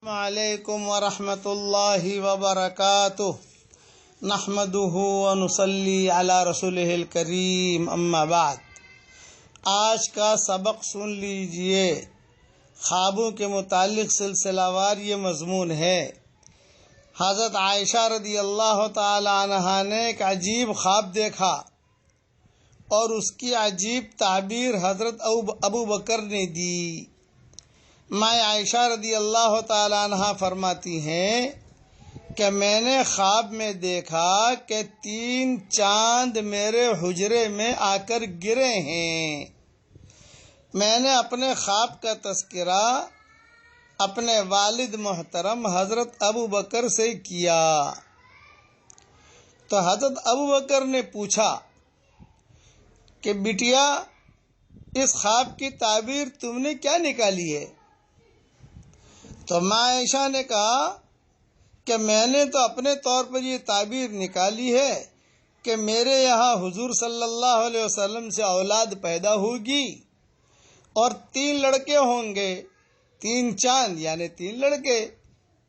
علیکم ورحمۃ اللہ وبرکاتہ نحمدہ ونصلی علی رسولہ الکریم اما بعد۔ آج کا سبق سن لیجئے۔ خوابوں کے متعلق سلسلہ وار یہ مضمون ہے۔ حضرت عائشہ رضی اللہ تعالی عنہا نے ایک عجیب خواب دیکھا اور اس کی عجیب تعبیر حضرت ابو بکر نے دی۔ ماں عائشہ رضی اللہ تعالی عنہا فرماتی ہیں کہ میں نے خواب میں دیکھا کہ 3 چاند میرے حجرے میں آ کر گرے ہیں۔ میں نے اپنے خواب کا تذکرہ اپنے والد محترم حضرت ابو بکر سے کیا تو حضرت ابو بکر نے پوچھا کہ بیٹیا، اس خواب کی تعبیر تم نے کیا نکالی ہے؟ تو ماں عائشہ نے کہا کہ میں نے تو اپنے طور پر یہ تعبیر نکالی ہے کہ میرے یہاں حضور صلی اللہ علیہ وسلم سے اولاد پیدا ہوگی اور 3 لڑکے ہوں گے، 3 چاند یعنی 3 لڑکے،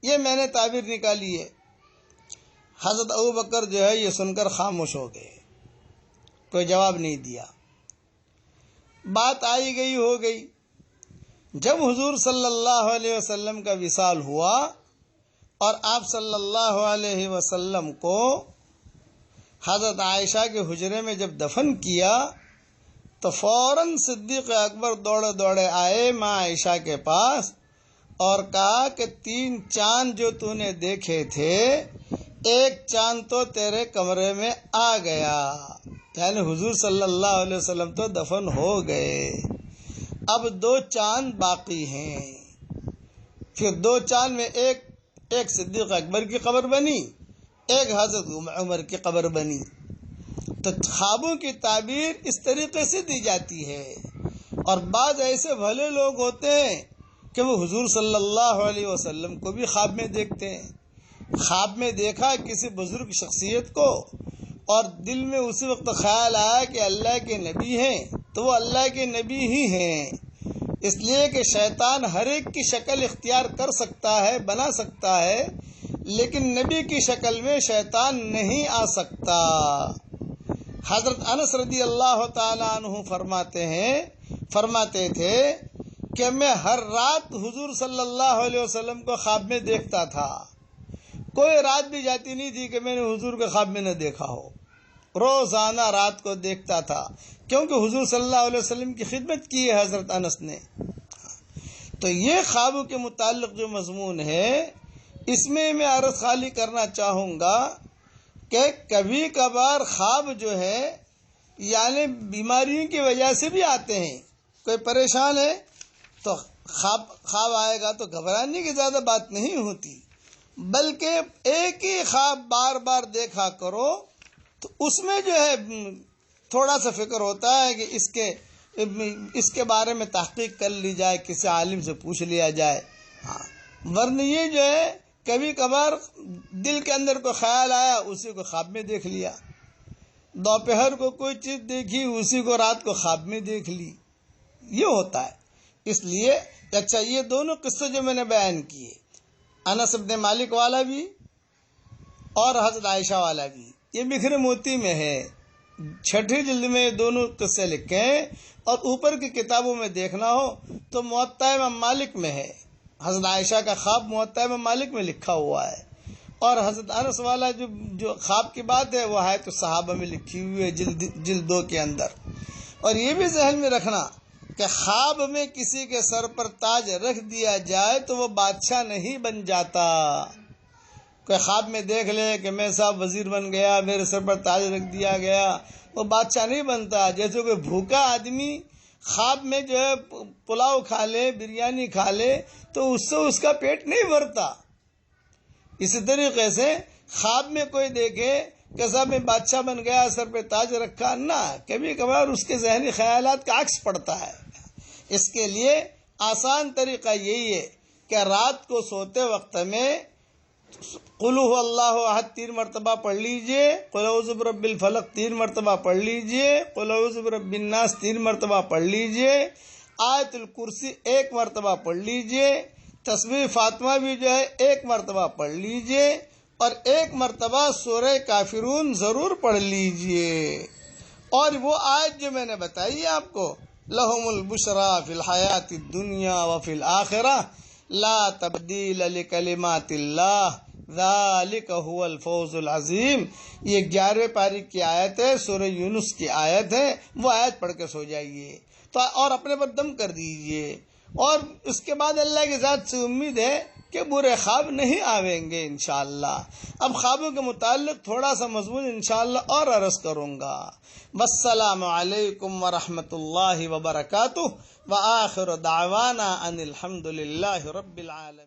یہ میں نے تعبیر نکالی ہے۔ حضرت ابو بکر جو ہے یہ سن کر خاموش ہو گئے، کوئی جواب نہیں دیا۔ بات آئی گئی ہو گئی۔ جب حضور صلی اللہ علیہ وسلم کا وصال ہوا اور آپ صلی اللہ علیہ وسلم کو حضرت عائشہ کے حجرے میں جب دفن کیا تو فوراً صدیق اکبر دوڑے آئے ماں عائشہ کے پاس اور کہا کہ 3 چاند جو تو نے دیکھے تھے، ایک چاند تو تیرے کمرے میں آ گیا، یعنی حضور صلی اللہ علیہ وسلم تو دفن ہو گئے، اب 2 چاند باقی ہیں۔ پھر 2 چاند میں ایک صدیق اکبر کی قبر بنی، ایک حضرت عمر کی قبر بنی۔ تو خوابوں کی تعبیر اس طریقے سے دی جاتی ہے، اور بعض ایسے بھلے لوگ ہوتے ہیں کہ وہ حضور صلی اللہ علیہ وسلم کو بھی خواب میں دیکھتے ہیں۔ خواب میں دیکھا کسی بزرگ شخصیت کو اور دل میں اسی وقت خیال آیا کہ اللہ کے نبی ہیں، تو وہ اللہ کے نبی ہی ہیں، اس لیے کہ شیطان ہر ایک کی شکل اختیار کر سکتا ہے، بنا سکتا ہے، لیکن نبی کی شکل میں شیطان نہیں آ سکتا۔ حضرت انس رضی اللہ تعالی عنہ فرماتے تھے کہ میں ہر رات حضور صلی اللہ علیہ وسلم کو خواب میں دیکھتا تھا، کوئی رات بھی جاتی نہیں تھی کہ میں نے حضور کو خواب میں نہ دیکھا ہو، روزانہ رات کو دیکھتا تھا، کیونکہ حضور صلی اللہ علیہ وسلم کی خدمت کی ہے حضرت انس نے۔ تو یہ خوابوں کے متعلق جو مضمون ہے، اس میں عرض خالی کرنا چاہوں گا کہ کبھی کبھار خواب جو ہے یعنی بیماریوں کی وجہ سے بھی آتے ہیں۔ کوئی پریشان ہے تو خواب آئے گا تو گھبرانے کی زیادہ بات نہیں ہوتی، بلکہ ایک ہی خواب بار بار دیکھا کرو تو اس میں جو ہے تھوڑا سا فکر ہوتا ہے کہ اس کے بارے میں تحقیق کر لی جائے، کسی عالم سے پوچھ لیا جائے۔ ورنہ یہ جو ہے کبھی کبھار دل کے اندر کوئی خیال آیا، اسی کو خواب میں دیکھ لیا، دوپہر کو کوئی چیز دیکھی، اسی کو رات کو خواب میں دیکھ لی، یہ ہوتا ہے۔ اس لیے اچھا، یہ دونوں قصے جو میں نے بیان کیے، انس بن مالک والا بھی اور حضرت عائشہ والا بھی، یہ بکھرے موتی میں ہے، 6 جلد میں دونوں قصے لکھے ہیں، اور اوپر کی کتابوں میں دیکھنا ہو تو موطا امام مالک میں ہے۔ حضرت عائشہ کا خواب موطا امام مالک میں لکھا ہوا ہے، اور حضرت انس والا جو خواب کی بات ہے وہ حیات الصحابہ میں لکھی ہوئی ہے جلد 2 کے اندر۔ اور یہ بھی ذہن میں رکھنا کہ خواب میں کسی کے سر پر تاج رکھ دیا جائے تو وہ بادشاہ نہیں بن جاتا۔ کوئی خواب میں دیکھ لے کہ میں صاحب وزیر بن گیا، میرے سر پر تاج رکھ دیا گیا، وہ بادشاہ نہیں بنتا۔ جیسے کوئی بھوکا آدمی خواب میں جو ہے پلاؤ کھا لے، بریانی کھا لے تو اس سے اس کا پیٹ نہیں بھرتا۔ اسی طریقے سے خواب میں کوئی دیکھے کہ صاحب میں بادشاہ بن گیا، سر پہ تاج رکھا، نہ، کبھی کبھار اس کے ذہنی خیالات کا عکس پڑتا ہے۔ اس کے لیے آسان طریقہ یہی ہے کہ رات کو سوتے وقت میں قل هو اللہ احد 3 مرتبہ پڑھ لیجئے، قل اعوذ برب الفلق 3 مرتبہ پڑھ لیجئے، قل اعوذ برب الناس 3 مرتبہ پڑھ لیجئے، آیت الکرسی 1 مرتبہ پڑھ لیجئے، تسبیح فاطمہ بھی جو ہے ایک مرتبہ پڑھ لیجئے اور ایک مرتبہ سورہ کافرون ضرور پڑھ لیجئے۔ اور وہ آیت جو میں نے بتائی آپ کو، لہم البشرا فی الحیات الدنیا وفی الآخرہ لا تبدیل لکلمات اللہ ذالک هو الفوز العظیم، یہ 11ویں پاری کی آیت ہے، سورہ یونس کی آیت ہے، وہ آیت پڑھ کے سو جائیے تو اور اپنے پر دم کر دیجئے، اور اس کے بعد اللہ کی ذات سے امید ہے کہ برے خواب نہیں آویں گے انشاءاللہ۔ اب خوابوں کے متعلق تھوڑا سا مضمون انشاءاللہ اور عرض کروں گا۔ والسلام علیکم ورحمۃ اللہ وبرکاتہ، وآخر دعوانا ان الحمد للہ رب العالمین۔